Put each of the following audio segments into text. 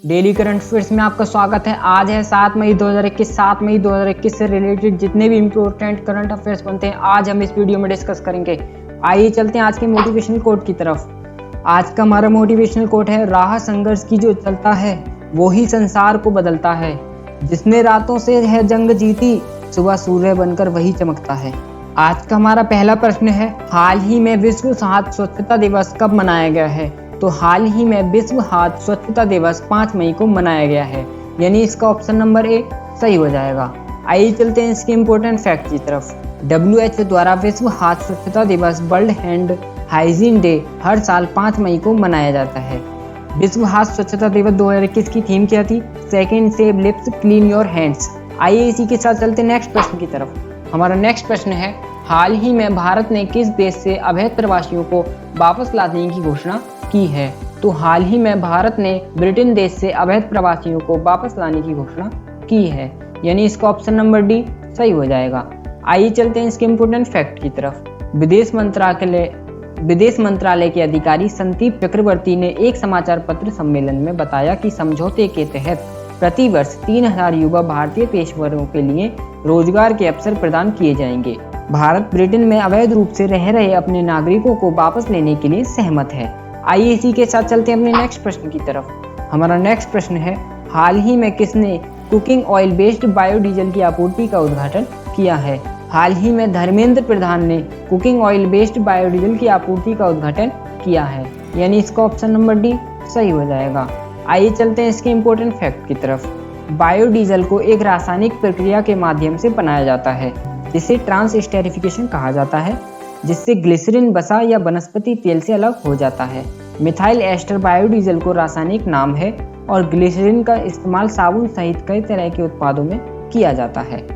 Daily current affairs में आपका स्वागत है। आज है 7 मई 2021। 7 मई 2021 से रिलेटेड जितने भी इम्पोर्टेंट करंट अफेयर्स बनते हैं आज हम इस वीडियो में डिस्कस करेंगे। आइए चलते हैं आज के मोटिवेशनल कोट की तरफ। आज का हमारा मोटिवेशनल कोट है, राह संघर्ष की जो चलता है वो ही संसार को बदलता है। जिसने रातों से है जंग जीती, सुबह सूर्य बनकर वही चमकता है। आज का हमारा पहला प्रश्न है, हाल ही में विश्व हाथ स्वच्छता दिवस कब मनाया गया है? तो हाल ही में विश्व हाथ स्वच्छता दिवस 5 मई को मनाया गया है, यानी इसका ऑप्शन नंबर ए सही हो जाएगा। आइए चलते हैं इसके इम्पोर्टेंट फैक्ट की तरफ। WHO द्वारा विश्व हाथ स्वच्छता दिवस वर्ल्ड हैंड हाइजीन डे हर साल 5 मई को मनाया जाता है। विश्व हाथ स्वच्छता दिवस 2021 की थीम क्या थी? Second save lips clean your hands. आइए इसी के साथ चलते हैं नेक्स्ट प्रश्न की तरफ। हमारा नेक्स्ट प्रश्न है, हाल ही में भारत ने किस देश से अवैध प्रवासियों को वापस लाने की घोषणा की है? तो हाल ही में भारत ने ब्रिटेन देश से अवैध प्रवासियों को वापस लाने की घोषणा की है, यानी इसका ऑप्शन नंबर डी सही हो जाएगा। आइए चलते हैं इसके इम्पोर्टेंट फैक्ट की तरफ। विदेश मंत्रालय के अधिकारी संदीप चक्रवर्ती ने एक समाचार पत्र सम्मेलन में बताया कि समझौते के तहत प्रतिवर्ष 3000 युवा भारतीय पेशेवरों के लिए रोजगार के अवसर प्रदान किए जाएंगे। भारत ब्रिटेन में अवैध रूप से रह रहे अपने नागरिकों को वापस लेने के लिए सहमत है। आइए इसी के साथ चलते हैं अपने नेक्स्ट प्रश्न की तरफ। हमारा नेक्स्ट प्रश्न है, हाल ही में किसने कुकिंग ऑयल बेस्ड बायोडीजल की आपूर्ति का उद्घाटन किया है? हाल ही में धर्मेंद्र प्रधान ने कुकिंग ऑयल बेस्ड बायोडीजल की आपूर्ति का उद्घाटन किया है, यानी इसका ऑप्शन नंबर डी सही हो जाएगा। आइए चलते हैं इसके इम्पोर्टेंट फैक्ट की तरफ। बायोडीजल को एक रासायनिक प्रक्रिया के माध्यम से बनाया जाता है जिसे ट्रांसस्टेरिफिकेशन कहा जाता है, जिससे ग्लिसरीन वसा या वनस्पति तेल से अलग हो जाता है। मिथाइल एस्टर बायोडीजल को रासायनिक नाम है और ग्लिसरीन का इस्तेमाल साबुन सहित कई तरह के उत्पादों में किया जाता है।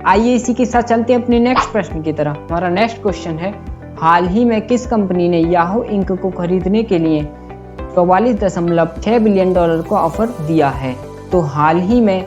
आइए इसी के साथ चलते हैं अपने नेक्स्ट प्रश्न की तरफ। हमारा नेक्स्ट क्वेश्चन है, हाल ही में किस कंपनी ने याहू इंक को खरीदने के लिए 44.6 बिलियन डॉलर का ऑफर दिया है? तो हाल ही में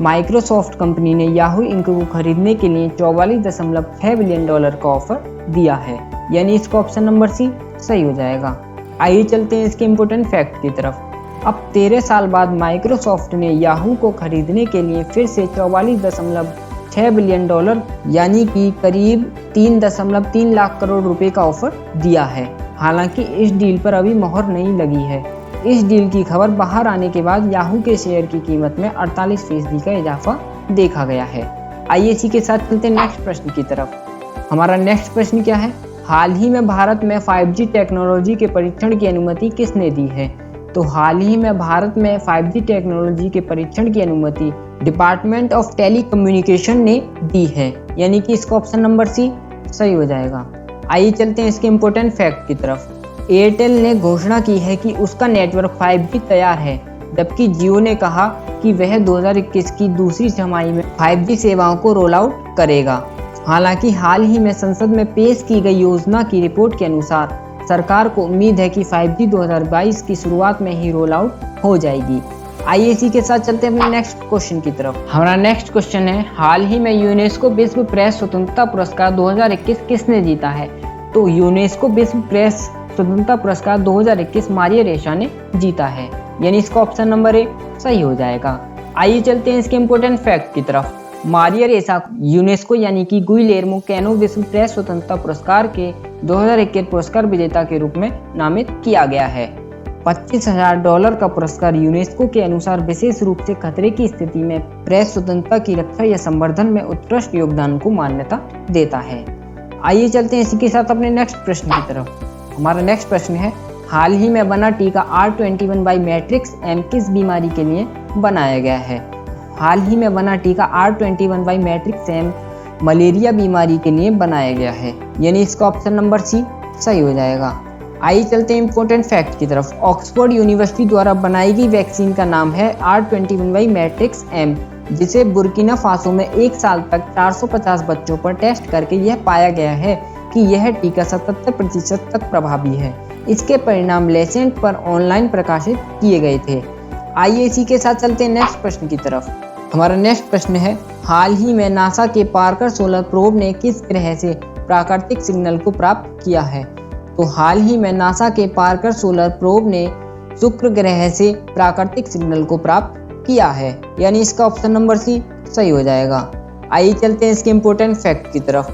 माइक्रोसॉफ्ट कंपनी ने याहू इंक को खरीदने के लिए 44.6 बिलियन डॉलर का ऑफर दिया है, यानी इसका ऑप्शन नंबर सी सही हो जाएगा। आइए चलते हैं इसके इम्पोर्टेंट फैक्ट की तरफ। अब 13 साल बाद माइक्रोसॉफ्ट ने याहू को खरीदने के लिए फिर से 44.6 बिलियन डॉलर यानी कि करीब 3.3 लाख करोड़ रुपए का ऑफर दिया है। हालांकि इस डील पर अभी मोहर नहीं लगी है। इस डील की खबर बाहर आने के बाद याहू के शेयर की कीमत में 48% का इजाफा देखा गया है। आइए इसी के साथ चलते हैं नेक्स्ट प्रश्न की तरफ। हमारा नेक्स्ट प्रश्न क्या है, हाल ही में भारत में 5G टेक्नोलॉजी के परीक्षण की अनुमति किसने दी है? तो हाल ही में भारत में 5G टेक्नोलॉजी के परीक्षण की अनुमति डिपार्टमेंट ऑफ टेलीकम्युनिकेशन ने दी है, यानी कि इसका ऑप्शन नंबर सी सही हो जाएगा। आइए चलते हैं इसके इम्पोर्टेंट फैक्ट की तरफ। एयरटेल ने घोषणा की है कि उसका नेटवर्क 5G तैयार है, जबकि जियो ने कहा कि वह 2021 की दूसरी छमाही में 5G सेवाओं को रोल आउट करेगा। हालांकि हाल ही में संसद में पेश की गई योजना की रिपोर्ट के अनुसार सरकार को उम्मीद है कि 5G 2022 की शुरुआत में ही रोल आउट हो जाएगी। आइए इसी के साथ चलते हैं अपने नेक्स्ट क्वेश्चन की तरफ। हमारा नेक्स्ट क्वेश्चन है, हाल ही में यूनेस्को विश्व प्रेस स्वतंत्रता पुरस्कार 2021 किसने जीता है? तो यूनेस्को विश्व प्रेस स्वतंत्रता पुरस्कार 2021 मारिया रेसा ने जीता है, यानी इसका ऑप्शन नंबर ए सही हो जाएगा। आइए चलते हैं इसके इम्पोर्टेंट फैक्ट की तरफ। मारिया रेसा यूनेस्को यानी कि गुइलेर्मो कैनो विश्व प्रेस स्वतंत्रता पुरस्कार के 2021 पुरस्कार विजेता के रूप में नामित किया गया है। $25,000 का पुरस्कार यूनेस्को के अनुसार विशेष रूप से खतरे की स्थिति में प्रेस स्वतंत्रता की रक्षा या संवर्धन में उत्कृष्ट योगदान को मान्यता देता है। आइए चलते हैं इसी के साथ अपने नेक्स्ट प्रश्न की तरफ। हमारा नेक्स्ट प्रश्न है, हाल ही में बना टीका R21 मैट्रिक्स M किस बीमारी के लिए बनाया गया है? हाल ही में बना टीका R21 मैट्रिक्स M मलेरिया बीमारी के लिए बनाया गया है, यानी इसका ऑप्शन नंबर सी सही हो जाएगा। आइए चलते हैं इम्पोर्टेंट फैक्ट की तरफ। ऑक्सफोर्ड यूनिवर्सिटी द्वारा बनाई गई वैक्सीन का नाम है R21 मैट्रिक्स M, जिसे बुर्किना फासो में 1 साल तक 450 बच्चों पर टेस्ट करके यह पाया गया है कि यह टीका 77% तक प्रभावी है। इसके परिणाम लेसेंट पर ऑनलाइन प्रकाशित किए गए थे। आइए इसी के साथ चलते हैं नेक्स्ट प्रश्न की तरफ। हमारा नेक्स्ट प्रश्न है, हाल ही में नासा के पार्कर सोलर प्रोब ने किस ग्रह से प्राकृतिक सिग्नल को प्राप्त किया है? तो हाल ही में नासा के पार्कर सोलर प्रोब ने शुक्र ग्रह से प्राकृतिक सिग्नल को प्राप्त किया है, यानी इसका ऑप्शन नंबर सी सही हो जाएगा। आइए चलते हैं इसके इम्पोर्टेंट फैक्ट की तरफ।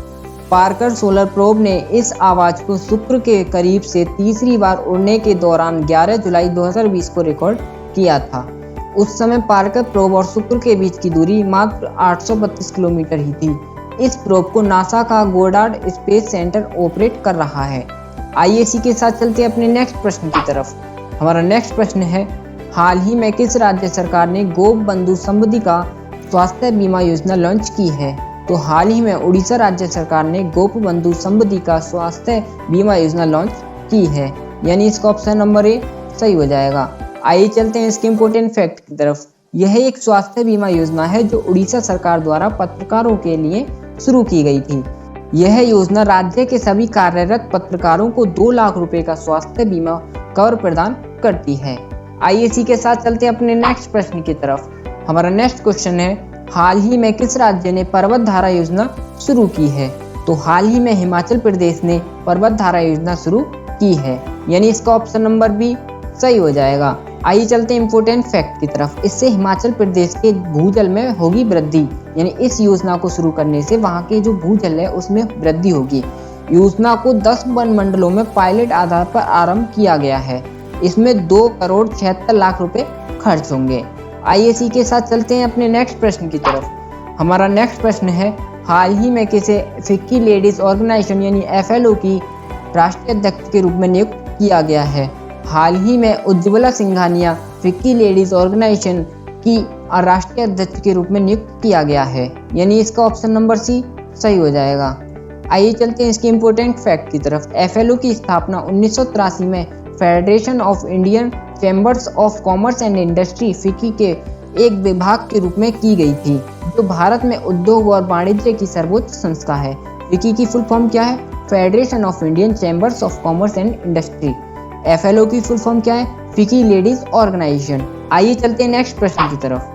पार्कर सोलर प्रोब ने इस आवाज को शुक्र के करीब से तीसरी बार उड़ने के दौरान 11 जुलाई 2020 को रिकॉर्ड किया था। उस समय पार्कर प्रोब और शुक्र के बीच की दूरी मात्र 832 किलोमीटर ही थी। इस प्रोब को नासा का गोडार्ड स्पेस सेंटर ऑपरेट कर रहा है। आइए इसी के साथ चलते हैं अपने नेक्स्ट प्रश्न की तरफ। हमारा नेक्स्ट प्रश्न है, हाल ही में किस राज्य सरकार ने गोप बंधु समृद्धि का स्वास्थ्य बीमा योजना लॉन्च की है? तो हाल ही में उड़ीसा राज्य सरकार ने गोप बंधु समृद्धि का स्वास्थ्य बीमा योजना लॉन्च की है, यानी इसका ऑप्शन नंबर ए सही हो जाएगा। आइए चलते हैं इसके इम्पोर्टेंट फैक्ट की तरफ। यह एक स्वास्थ्य बीमा योजना है जो उड़ीसा सरकार द्वारा पत्रकारों के लिए शुरू की गई थी। यह योजना राज्य के सभी कार्यरत पत्रकारों को 2 लाख रुपए का स्वास्थ्य बीमा कवर प्रदान करती है। आइए इसी के साथ चलते हैं अपने नेक्स्ट प्रश्न की तरफ। हमारा नेक्स्ट क्वेश्चन है, हाल ही में किस राज्य ने पर्वत धारा योजना शुरू की है? तो हाल ही में हिमाचल प्रदेश ने पर्वत धारा योजना शुरू की है, यानी इसका ऑप्शन नंबर बी सही हो जाएगा। आइए चलते हैं इम्पोर्टेंट फैक्ट की तरफ। इससे हिमाचल प्रदेश के भूजल में होगी वृद्धि, यानी इस योजना को शुरू करने से वहाँ के जो भूजल है उसमें वृद्धि होगी। योजना को 10 वन मंडलों में पायलट आधार पर आरंभ किया गया है। इसमें 2 करोड़ 76 लाख रुपए खर्च होंगे। आइए इसी के साथ चलते हैं अपने नेक्स्ट प्रश्न की तरफ। हमारा नेक्स्ट प्रश्न है, हाल ही में किसे फिक्की लेडीज ऑर्गेनाइजेशन यानी FLO की राष्ट्रीय अध्यक्ष के रूप में नियुक्त किया गया है? हाल ही में Ujjwala Singhania FICCI ladies organisation की राष्ट्रीय अध्यक्ष के रूप में नियुक्त किया गया है, यानी इसका ऑप्शन नंबर सी सही हो जाएगा। आइए चलते हैं इसके इम्पोर्टेंट फैक्ट की तरफ। FLO की स्थापना 1983 में federation of Indian chambers of commerce and industry FICCI के एक विभाग के रूप में की गई थी, जो भारत में उद्योग और वाणिज्य की सर्वोच्च संस्था है। फिक्की की फुल फॉर्म क्या है? Federation of Indian chambers of commerce and industry. FLO की फुल फॉर्म क्या है? FICCI ladies organisation. आइए चलते हैं नेक्स्ट प्रश्न की तरफ।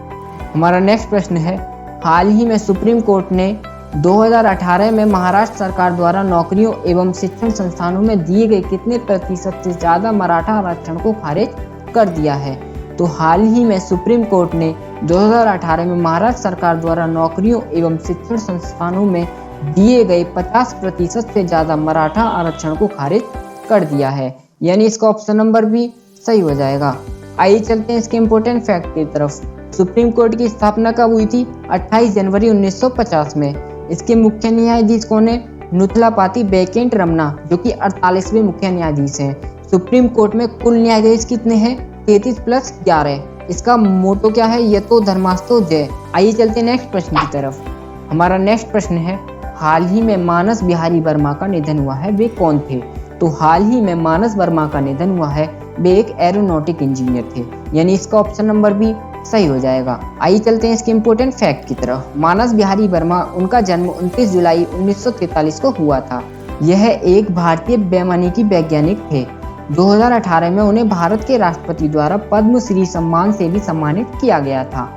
हमारा नेक्स्ट प्रश्न है, हाल ही में सुप्रीम कोर्ट ने 2018 में महाराष्ट्र सरकार द्वारा नौकरियों एवं शिक्षण संस्थानों में दिए गए कितने प्रतिशत से ज्यादा मराठा आरक्षण को खारिज कर दिया है? तो हाल ही में सुप्रीम कोर्ट ने 2018 में महाराष्ट्र सरकार द्वारा नौकरियों एवं शिक्षण संस्थानों में दिए गए 50% से ज्यादा मराठा आरक्षण को खारिज कर दिया है, यानी इसका ऑप्शन नंबर बी सही हो जाएगा। आइए चलते हैं इसके इम्पोर्टेंट फैक्ट की तरफ। सुप्रीम कोर्ट की स्थापना कब हुई थी? 28 जनवरी 1950 में। इसके मुख्य न्यायाधीश कौन है? नुथलापाती वेंकट रमना, जो कि 48वें मुख्य न्यायाधीश हैं। सुप्रीम कोर्ट में कुल न्यायाधीश कितने हैं? 33 + 11। इसका मोटो क्या है? यतो धर्मास्तो जय। आइए चलते हैं नेक्स्ट प्रश्न की तरफ। हमारा नेक्स्ट प्रश्न है, हाल ही में मानस बिहारी वर्मा का निधन हुआ है, वे कौन थे? तो हाल ही में मानस वर्मा का निधन हुआ है, वे एक एरोनॉटिक इंजीनियर थे, यानी इसका ऑप्शन नंबर बी सही हो जाएगा। आइए चलते हैं इसके इम्पोर्टेंट फैक्ट की तरफ। मानस बिहारी वर्मा, उनका जन्म 29 जुलाई 1943 को हुआ था। यह एक भारतीय वैमानिकी वैज्ञानिक थे। 2018 में उन्हें भारत के राष्ट्रपति द्वारा पद्म श्री सम्मान से भी सम्मानित किया गया था।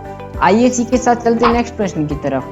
आइए इसी के साथ चलते हैं नेक्स्ट प्रश्न की तरफ।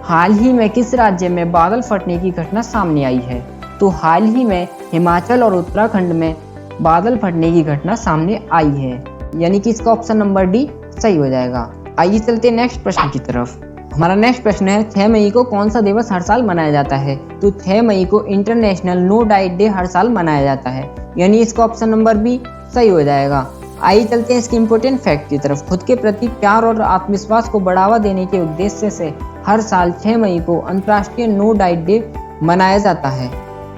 हाल ही में किस राज्य में बादल फटने की घटना सामने आई है? तो हाल ही में हिमाचल और उत्तराखंड में बादल फटने की घटना सामने आई है, यानी कि इसका ऑप्शन नंबर डी सही हो जाएगा। आइए चलते हैं नेक्स्ट प्रश्न की तरफ। हमारा नेक्स्ट प्रश्न है, 6 मई को कौन सा दिवस हर साल मनाया जाता है? तो 6 मई को इंटरनेशनल नो डाइट डे हर साल मनाया जाता है, यानी इसका ऑप्शन नंबर बी सही हो जाएगा। आइए चलते हैं इसके इम्पोर्टेंट फैक्ट की तरफ। खुद के प्रति प्यार और आत्मविश्वास को बढ़ावा देने के उद्देश्य से हर साल 6 मई को अंतर्राष्ट्रीय नो डाइट डे मनाया जाता है।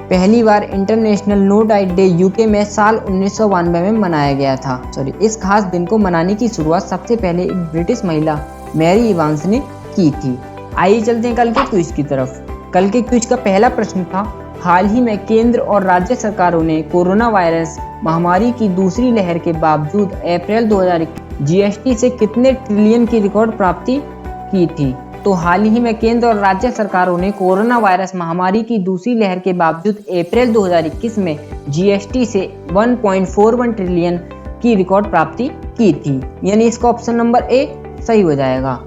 पहली बार international no diet day UK में साल 1992 में मनाया गया था। इस खास दिन को मनाने की शुरुआत सबसे पहले एक ब्रिटिश महिला मैरी इवांस ने की थी। आइए चलते हैं कल के क्विज की तरफ। कल के क्विज का पहला प्रश्न था, हाल ही में केंद्र और राज्य सरकारों ने कोरोना वायरस महामारी की दूसरी लहर के बावजूद अप्रैल 2021 GST से कितने ट्रिलियन की रिकॉर्ड प्राप्ति की थी? तो हाल ही में केंद्र और राज्य सरकारों ने कोरोना वायरस महामारी की दूसरी लहर के बावजूद अप्रैल 2021 में GST से 1.41 ट्रिलियन की रिकॉर्ड प्राप्ति की थी, यानी इसका ऑप्शन नंबर ए सही हो जाएगा।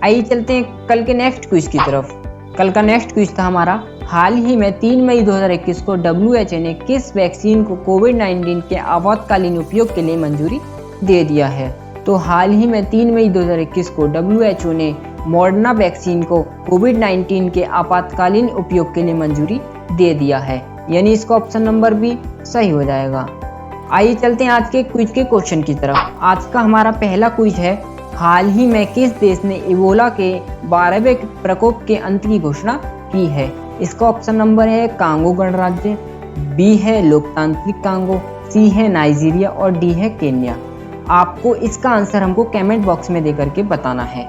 आइए चलते हैं कल के नेक्स्ट क्विज की तरफ। कल का नेक्स्ट क्विज था हमारा, हाल ही में 3 मई 2021 को WHO ने किस वैक्सीन को कोविड-19 के आपातकालीन उपयोग के लिए मंजूरी दे दिया है। तो हाल ही में 3 मई 2021 को WHO ने मॉडर्ना वैक्सीन को कोविड-19 के आपातकालीन उपयोग के लिए मंजूरी दे दिया है, यानी इसका ऑप्शन नंबर भी सही हो जाएगा। आइए चलते हैं आज के क्विज के क्वेश्चन की तरफ। आज का हमारा पहला क्विज है, हाल ही में किस देश ने इबोला के 12वें प्रकोप के अंत की घोषणा की है? इसका ऑप्शन नंबर है कांगो गणराज्य, बी है लोकतांत्रिक कांगो, सी है नाइजीरिया और डी है केन्या। आपको इसका आंसर हमको कमेंट बॉक्स में देकर के बताना है।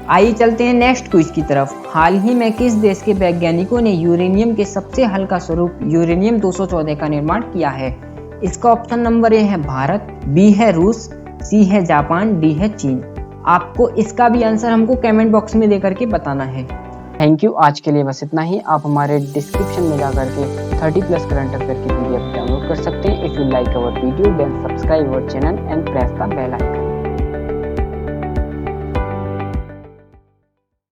आइए चलते हैं नेक्स्ट क्विज की तरफ। हाल ही में किस देश के वैज्ञानिकों ने यूरेनियम के सबसे हल्का स्वरूप यूरेनियम 214 का निर्माण किया है? इसका ऑप्शन नंबर ए है भारत, बी है रूस, सी है जापान, डी है चीन। आपको इसका भी आंसर हमको कमेंट बॉक्स में देकर के बताना है। थैंक यू, आज के लिए बस इतना ही। आप हमारे डिस्क्रिप्शन में जाकर के 30+ करंट अफेयर की PDF डाउनलोड कर सकते हैं। If you like our video then subscribe our channel and press the bell icon.